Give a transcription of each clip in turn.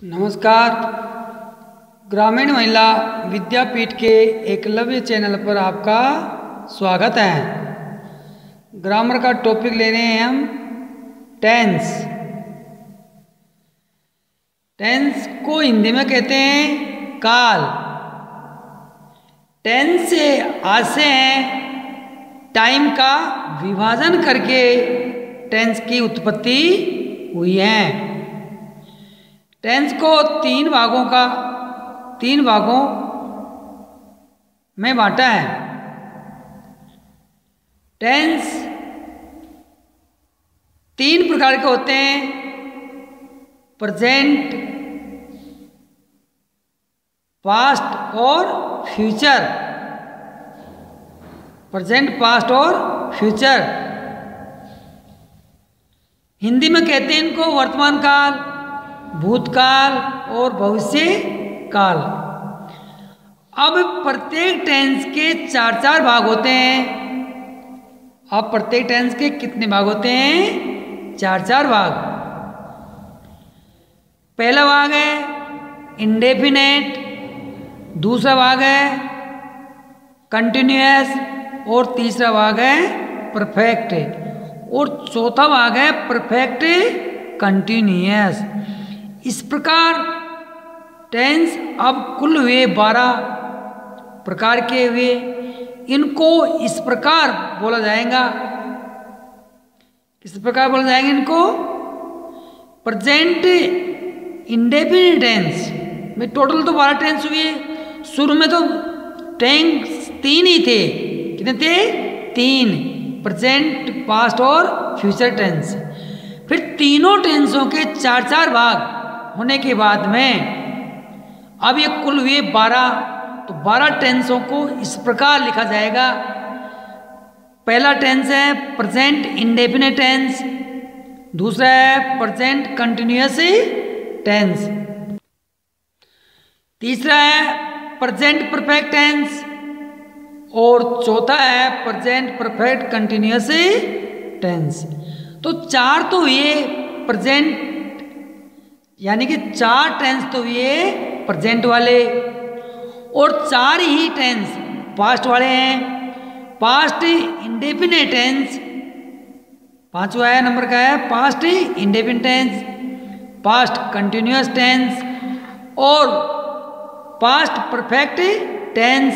नमस्कार। ग्रामीण महिला विद्यापीठ के एकलव्य चैनल पर आपका स्वागत है। ग्रामर का टॉपिक ले रहे हैं हम टेंस। टेंस को हिंदी में कहते हैं काल। टेंस से आशय है टाइम का विभाजन करके टेंस की उत्पत्ति हुई है। टेंस को तीन भागों में बांटा है। टेंस तीन प्रकार के होते हैं: प्रेजेंट, पास्ट और फ्यूचर। प्रेजेंट, पास्ट और फ्यूचर। हिंदी में कहते हैं इनको वर्तमान काल, भूतकाल और भविष्य काल। अब प्रत्येक टेंस के चार चार भाग होते हैं। अब प्रत्येक टेंस के कितने भाग होते हैं? चार चार भाग। पहला भाग है इंडेफिनेट, दूसरा भाग है कंटिन्यूअस और तीसरा भाग है परफेक्ट और चौथा भाग है परफेक्ट कंटिन्यूअस। इस प्रकार टेंस अब कुल हुए 12 प्रकार के हुए। इनको इस प्रकार बोला जाएगा। किस प्रकार बोला जाएगा इनको? प्रेजेंट इंडेफिनिट टेंस में टोटल तो 12 टेंस हुए। शुरू में तो टेंस 3 ही थे। कितने थे? 3। प्रेजेंट, पास्ट और फ्यूचर टेंस। फिर तीनों टेंसों के चार चार भाग होने के बाद में अब ये कुल हुए 12। तो 12 टेंसों को इस प्रकार लिखा जाएगा। पहला टेंस है प्रेजेंट इंडेफिनिट टेंस, दूसरा है प्रेजेंट कंटिन्यूअस टेंस, तीसरा है प्रेजेंट परफेक्ट टेंस और चौथा है प्रेजेंट परफेक्ट कंटिन्यूअस टेंस। तो चार तो हुए प्रेजेंट, यानी कि 4 टेंस तो हुए प्रेजेंट वाले और 4 ही टेंस पास्ट वाले हैं। पास्ट इंडेफिनिट टेंस, पांचवा है नंबर का है past indefinite tense, past continuous tense और पास्ट परफेक्ट टेंस।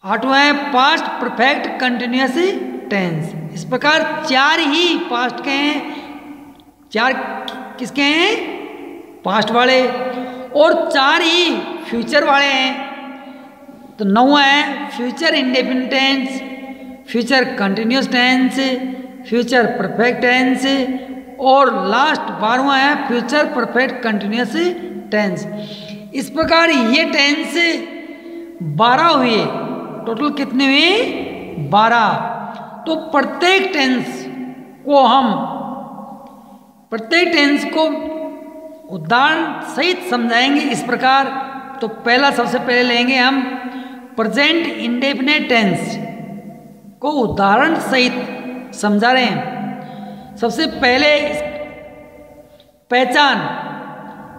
8वां है पास्ट परफेक्ट कंटिन्यूअस टेंस। इस प्रकार 4 ही पास्ट के हैं, 4 किसके हैं? पास्ट वाले और 4 ही फ्यूचर वाले हैं। तो 9वां है future indefinite tense, future continuous tense, future perfect tense और लास्ट 12वां है फ्यूचर परफेक्ट कंटिन्यूअस टेंस। इस प्रकार ये टेंस 12 हुए। टोटल कितने हुए? 12। तो प्रत्येक टेंस को उदाहरण सहित समझाएंगे इस प्रकार। तो पहला सबसे पहले लेंगे हम प्रेजेंट इंडेफिनिट टेंस को उदाहरण सहित समझा रहे हैं। सबसे पहले पहचान।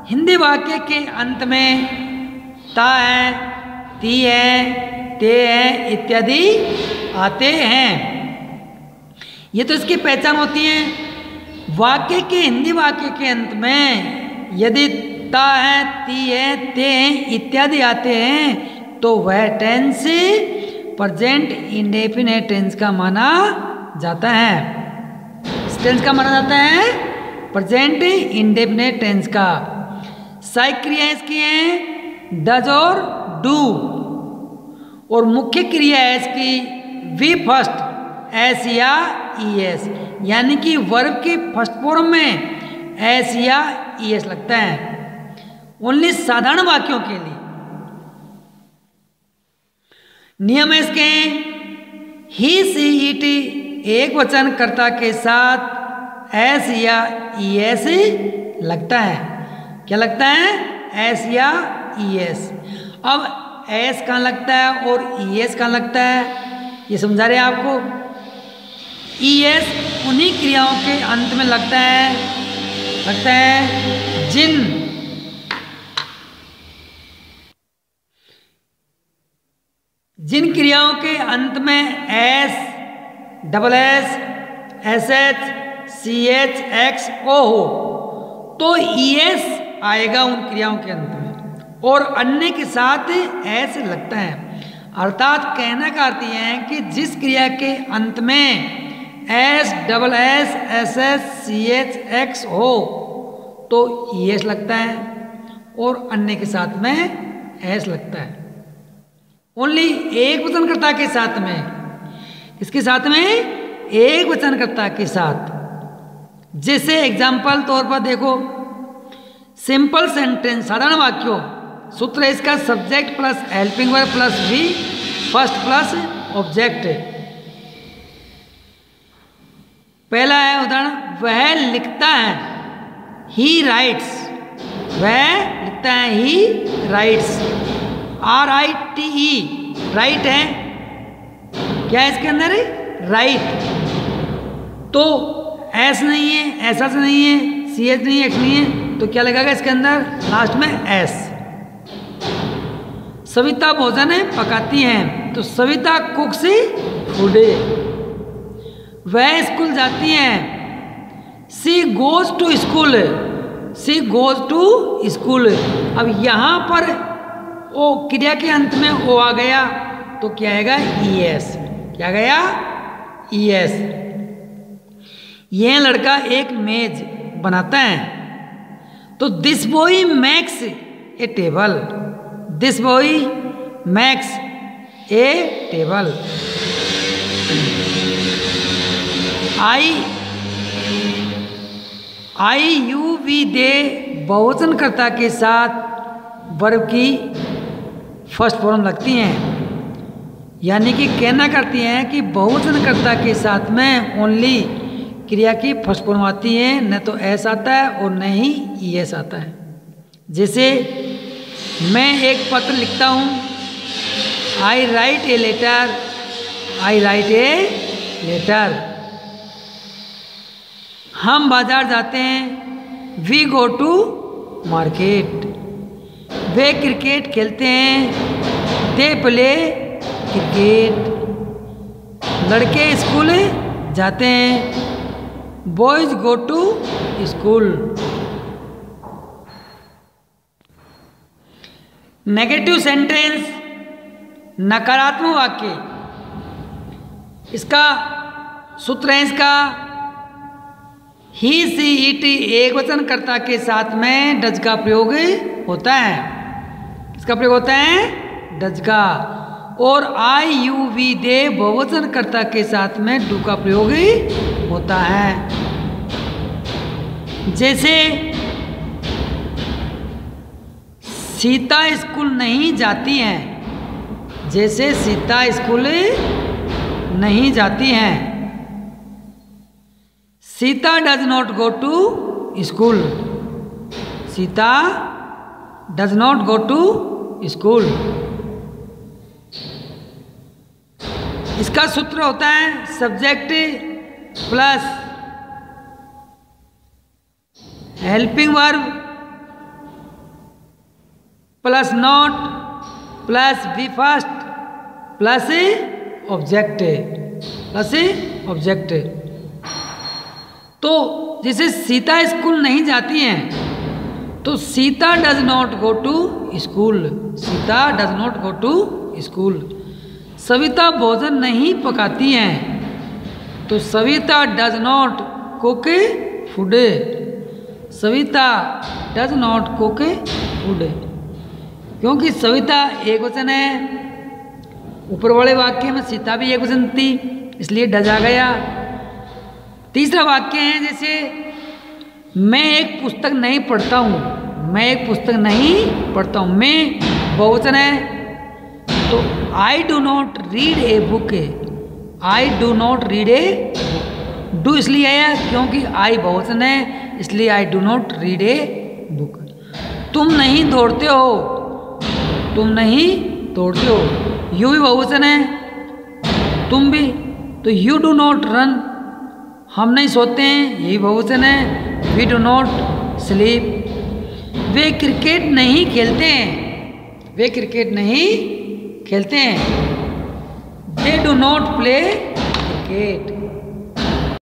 हिंदी वाक्य के अंत में ता है, ती है, ते है इत्यादि आते हैं। ये तो इसकी पहचान होती है। वाक्य के, हिंदी वाक्य के अंत में यदि ता है, ती है, ते हैं इत्यादि आते हैं तो वह टेंस प्रेजेंट इंडेफिनिट टेंस का माना जाता है। इस टेंस का माना जाता है प्रेजेंट इंडेफिनिट टेंस का। सहायक क्रिया इसकी है डज और डू और मुख्य क्रिया है इसकी वी फर्स्ट, एस या ईएस, यानी कि वर्ब के फर्स्ट फॉर्म में एस या ईएस लगता है ओनली साधारण वाक्यों के लिए। नियम है इसके ही, सी, इट एक वचन कर्ता के साथ एस या ईएस लगता है। क्या लगता है? एस या ईएस। अब एस कहाँ लगता है और ईएस कहाँ लगता है ये समझा रहे हैं आपको। ईएस उन्हीं क्रियाओं के अंत में लगता है जिन क्रियाओं के अंत में S, double S, S H, C H, X, O हो तो ईएस आएगा उन क्रियाओं के अंत में, और अन्य के साथ एस लगता है। अर्थात कहने का अर्थ यह है कि जिस क्रिया के अंत में S, double S, S H, C H, X हो तो ईएस लगता है, और अन्य के साथ में एस लगता है। ओनली एक वचनकर्ता के साथ में, इसके साथ में एक वचनकर्ता के साथ। जैसे एग्जाम्पल तौर पर देखो, सिंपल सेंटेंस, साधारण वाक्यों, सूत्र है इसका subject plus helping verb plus V, first plus object. पहला है उदाहरण, वह लिखता है, ही राइट्स, वह लिखता है, ही राइट्स, RITE, राइट है, क्या है इसके अंदर, राइट। तो एस नहीं है, ऐसा से नहीं है, CH नहीं है, एक्स नहीं है, तो क्या लगेगा इसके अंदर लास्ट में एस। सविता भोजन पकाती हैं, तो सविता कुक्स फूड। वह स्कूल जाती हैं, she goes to school, she goes to school. अब यहाँ पर ओ क्रिया के अंत में ओ आ गया तो क्या आएगा, ES, क्या गया, ES। यह लड़का एक मेज बनाता है, तो this boy makes a table, this boy makes a table. I you we they बहुवचनकर्ता के साथ वर्ब की फर्स्ट फॉर्म लगती हैं, यानी कि कहना करती हैं कि बहुवचनकर्ता के साथ में ओनली क्रिया की फर्स्ट फॉर्म आती है, न तो एस आता है और न ही ईएस आता है। जैसे मैं एक पत्र लिखता हूँ, I write a letter, I write a letter. हम बाजार जाते हैं, वी गो टू मार्केट। वे क्रिकेट खेलते हैं, दे प्ले क्रिकेट। लड़के स्कूल जाते हैं, boys go to school. Negative sentence, नकारात्मक वाक्य, इसका सूत्र है इसका ही, सी, इट, एक वचनकर्ता के साथ में डज का प्रयोग होता है। किसका प्रयोग होता है, डज का। और आई यू वी दे बहुवचनकर्ता के साथ में डू का प्रयोग होता है। जैसे सीता स्कूल नहीं जाती हैं, जैसे सीता स्कूल नहीं जाती हैं। Sita does not go to school, Sita does not go to school. इसका सूत्र होता है subject plus helping verb plus not plus V first plus object, plus object. तो जैसे सीता स्कूल नहीं जाती हैं, तो Sita does not go to school, Sita does not go to school. Savita भोजन नहीं पकाती हैं, तो Savita does not cook food, Savita does not cook food. क्योंकि सविता एक वचन है, ऊपर वाले वाक्य में सीता भी एक वचन थी, इसलिए डज आ गया। तीसरा वाक्य है जैसे मैं एक पुस्तक नहीं पढ़ता हूँ, मैं एक पुस्तक नहीं पढ़ता हूँ, मैं बहुवचन है, तो I do not read a book, I do not read a book. Do इसलिए आया क्योंकि आई बहुवचन है, इसलिए I do not read a book. तुम नहीं दौड़ते हो, तुम नहीं दौड़ते हो, यू भी बहुवचन है, तुम भी, तो यू डू नॉट रन, हम नहीं सोते हैं, यही बहुवचन है, वी डू नॉट स्लीप। वे क्रिकेट नहीं खेलते हैं, वे क्रिकेट नहीं खेलते हैं। They do not play cricket.